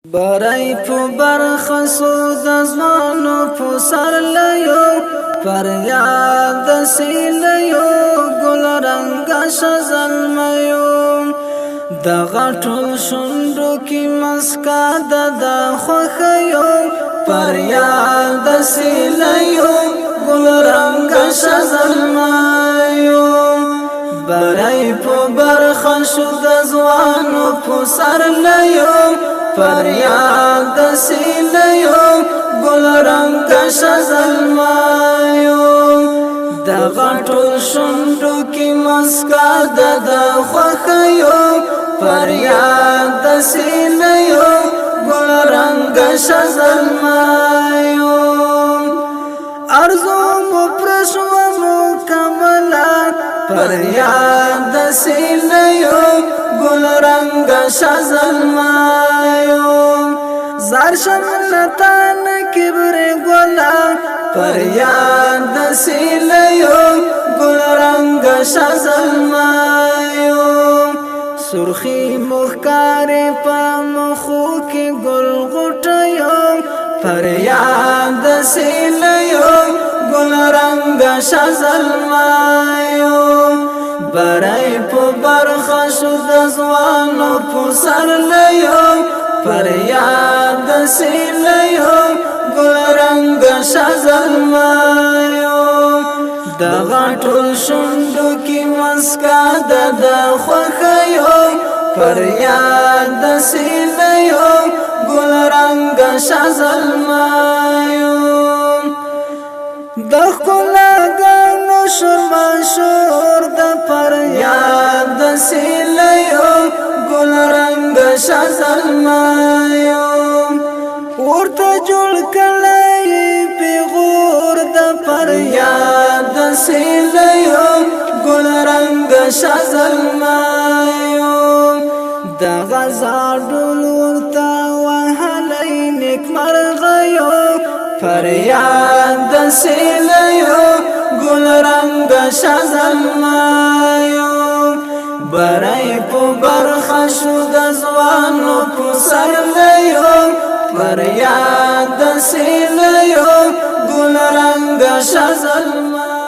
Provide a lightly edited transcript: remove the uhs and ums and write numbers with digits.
برای په برخه سو د ځوانو په سر لیو پر یاد سیلیو ګل رنګ شزلمیو د غټول شوندو کی مسکا د خوخیو پر یاد سیلیو ګل رنګ شزلمیو برای په برخه سو د ځوانو په سر لیو فریاد سیلیو گل رنگ شزلمایو دا غټول شوندو کی مسکا د خوخیو فریاد سیلیو گل رنگ شزلمایو ارزو مپرشو مکملا فریاد سیلیو گل رنگ شزلمایو زار شملتان کبر گلا فریاد سیلیو گل رنگ شزلمایو سرخی مخکار پا مخو کی گل غٹیو فریاد سیلیو گل رنگ شزلمایو برای په برخه شو د ځوانو په سر لیو فریاد سیلیو ګل رنګ شزلمایو د غټول شوندو کی مسکا د خوخیو فریاد سیلیو ګل رنګ شزلمایو د ښکلاګانو شور د فریاد سیلیو ګل رنګ شزلمایو ورته جوړ کړی پیغور د فریاد سیلیو ګل رنګ شزلمایو د غزا ډول ورته وهلی نیک مرغیو فریاد سیلیو گل رنگ شزلمایو برای په برخه شو د ځوانو په سر لیو فریاد سیلیو گل رنگ شزلمایو